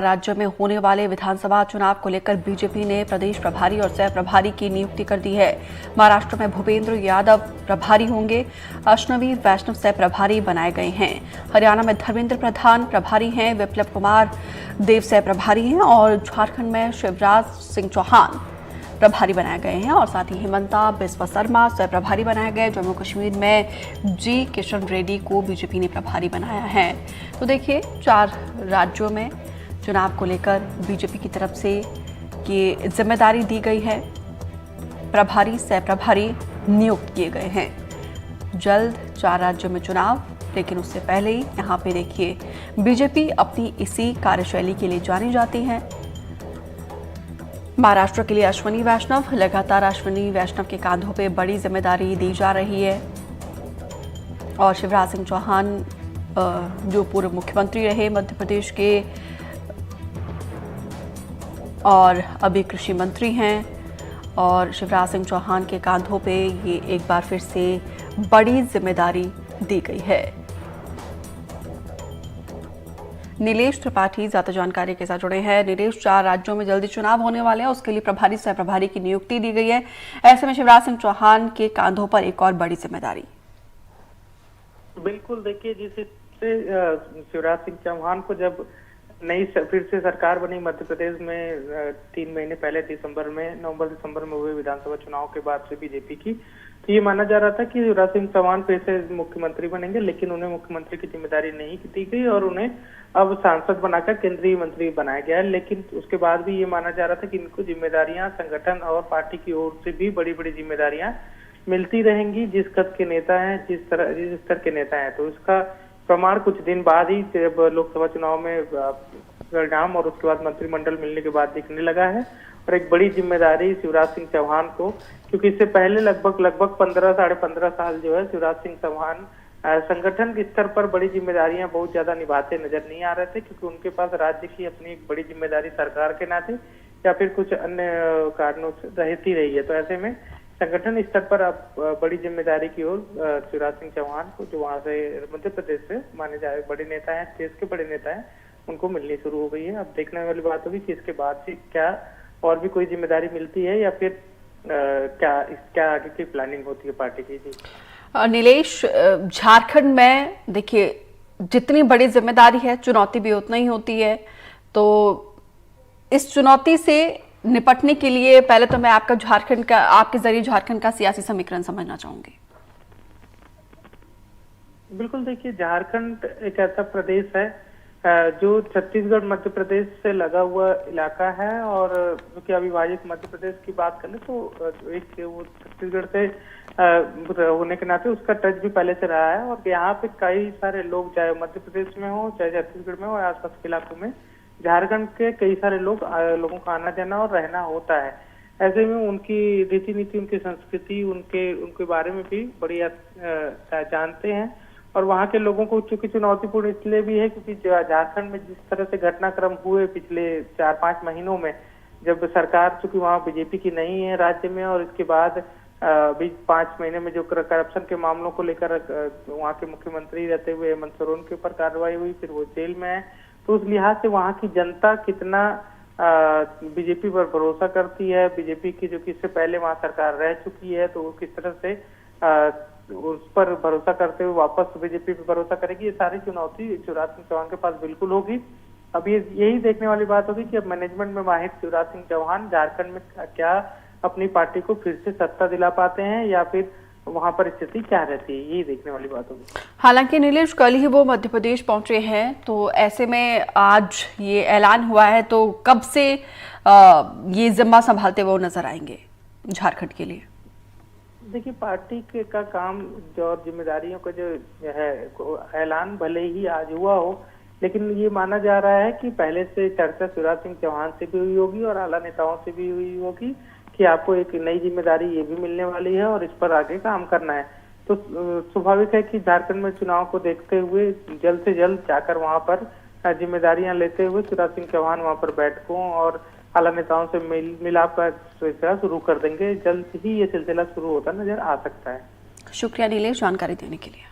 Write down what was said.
राज्य में होने वाले विधानसभा चुनाव को लेकर बीजेपी ने प्रदेश प्रभारी और सह प्रभारी की नियुक्ति कर दी है। महाराष्ट्र में भूपेंद्र यादव प्रभारी होंगे, अश्विनी वैष्णव सह प्रभारी बनाए गए हैं। हरियाणा में धर्मेंद्र प्रधान प्रभारी हैं, विप्लव कुमार देव सह प्रभारी हैं और झारखंड में शिवराज सिंह चौहान प्रभारी बनाए गए हैं और साथ ही हिमंता बिस्वा शर्मा सह प्रभारी बनाए गए। जम्मू कश्मीर में जी किशन रेड्डी को बीजेपी ने प्रभारी बनाया है। तो देखिए, 4 राज्यों में चुनाव को लेकर बीजेपी की तरफ से ये जिम्मेदारी दी गई है। प्रभारी सह प्रभारी नियुक्त किए गए हैं। जल्द 4 राज्यों में चुनाव, लेकिन उससे पहले ही यहाँ पे देखिए, बीजेपी अपनी इसी कार्यशैली के लिए जानी जाती है। महाराष्ट्र के लिए अश्विनी वैष्णव, लगातार अश्विनी वैष्णव के कांधों पे बड़ी जिम्मेदारी दी जा रही है और शिवराज सिंह चौहान जो पूर्व मुख्यमंत्री रहे मध्य प्रदेश के और अभी कृषि मंत्री हैं, और शिवराज सिंह चौहान के कांधों पे ये एक बार फिर से बड़ी जिम्मेदारी दी गई है। नीलेश त्रिपाठी ज्यादा जानकारी के साथ जुड़े हैं। नीलेश, 4 राज्यों में जल्दी चुनाव होने वाले हैं, उसके लिए प्रभारी सह प्रभारी की नियुक्ति दी गई है। ऐसे में शिवराज सिंह चौहान के कांधों पर एक और बड़ी जिम्मेदारी। बिल्कुल, देखिए, जिस शिवराज सिंह चौहान को जब नई फिर से सरकार बनी मध्य प्रदेश में 3 महीने पहले नवंबर दिसंबर में हुए विधानसभा चुनाव के बाद से बीजेपी की, तो ये माना जा रहा था कि शिवराज सिंह चौहान फिर से मुख्यमंत्री बनेंगे, लेकिन उन्हें मुख्यमंत्री की जिम्मेदारी नहीं दी गई और उन्हें अब सांसद बनाकर केंद्रीय मंत्री बनाया गया है। लेकिन उसके बाद भी ये माना जा रहा था कि इनको जिम्मेदारियां संगठन और पार्टी की ओर से भी बड़ी बड़ी जिम्मेदारियां मिलती रहेंगी, जिस कद के नेता हैं, जिस स्तर के नेता हैं। तो इसका प्रमाण कुछ दिन बाद ही, जब लोकसभा चुनाव में परिणाम और उसके बाद मंत्रिमंडल मिलने के बाद दिखने लगा है। और एक बड़ी जिम्मेदारी शिवराज सिंह चौहान को, क्योंकि इससे पहले लगभग 15 साढ़े 15 साल जो है शिवराज सिंह चौहान संगठन के स्तर पर बड़ी जिम्मेदारियां बहुत ज्यादा निभाते नजर नहीं आ रहे थे, क्योंकि उनके पास राज्य की अपनी एक बड़ी जिम्मेदारी सरकार के नाते या फिर कुछ अन्य कारणों से रहती रही है। तो ऐसे में संगठन स्तर पर अब बड़ी जिम्मेदारी की ओर शिवराज सिंह चौहान को, जो वहां से मध्य प्रदेश से माने जाए बड़े नेता हैं, देश के बड़े नेता हैं, उनको मिलनी शुरू हो गई है। अब देखने वाली बात होगी कि इसके बाद से क्या और भी कोई जिम्मेदारी मिलती है या फिर क्या आगे की प्लानिंग होती है पार्टी की। जी नीलेश, झारखंड में देखिए, जितनी बड़ी जिम्मेदारी है चुनौती भी उतना ही होती है। तो इस चुनौती से निपटने के लिए पहले तो मैं आपके जरिए झारखंड का सियासी समीकरण समझना चाहूंगी। बिल्कुल, देखिए, झारखंड एक ऐसा प्रदेश है जो छत्तीसगढ़ मध्य प्रदेश से लगा हुआ इलाका है, और क्योंकि अविभाजित मध्य प्रदेश की बात करें तो एक वो छत्तीसगढ़ से होने के नाते उसका टच भी पहले से रहा है। और यहाँ पे कई सारे लोग, चाहे मध्य प्रदेश में हो, चाहे छत्तीसगढ़ में हो, आसपास के इलाकों में झारखंड के कई सारे लोगों का आना जाना और रहना होता है। ऐसे में उनकी रीति नीति, उनकी संस्कृति, उनके बारे में भी बढ़िया जानते हैं। और वहाँ के लोगों को चूंकि चुनौतीपूर्ण इसलिए भी है क्योंकि झारखंड में जिस तरह से घटनाक्रम हुए पिछले 4-5 महीनों में, जब सरकार चूंकि वहाँ बीजेपी की नहीं है राज्य में, और इसके बाद अभी 5 महीने में जो करप्शन के मामलों को लेकर वहाँ के मुख्यमंत्री रहते हुए हेमंत सोरेन के ऊपर कार्रवाई हुई, फिर वो जेल में है। तो उस लिहाज से वहाँ की जनता कितना बीजेपी पर भरोसा करती है, बीजेपी की जो कि इससे पहले वहाँ सरकार रह चुकी है, तो वो किस तरह से उस पर भरोसा करते हुए वापस बीजेपी पर भरोसा करेगी, ये सारी चुनौती शिवराज सिंह चौहान के पास बिल्कुल होगी। अब यही देखने वाली बात होगी कि अब मैनेजमेंट में माहिर शिवराज सिंह चौहान झारखंड में क्या अपनी पार्टी को फिर से सत्ता दिला पाते हैं या फिर वहां पर स्थिति क्या रहती है, यही देखने वाली बात होगी। हालांकि नीलेश, कल ही वो मध्य प्रदेश पहुंचे हैं, तो ऐसे में आज ये ऐलान हुआ है, तो कब से ये जिम्मा संभालते हुए नजर आएंगे झारखंड के लिए? देखिए, पार्टी का काम और जिम्मेदारियों का जो है ऐलान भले ही आज हुआ हो, लेकिन ये माना जा रहा है कि पहले से चर्चा शिवराज सिंह चौहान से भी हुई होगी और आला नेताओं से भी हुई होगी कि आपको एक नई जिम्मेदारी ये भी मिलने वाली है और इस पर आगे काम करना है। तो स्वाभाविक है कि झारखंड में चुनाव को देखते हुए जल्द से जल्द जाकर वहां पर जिम्मेदारियां लेते हुए शिवराज सिंह चौहान वहां पर बैठकों और आला नेताओं से मिलाप का सिलसिला शुरू कर देंगे। जल्द ही ये सिलसिला शुरू होता नजर आ सकता है। शुक्रिया नीलेश, जानकारी देने के लिए।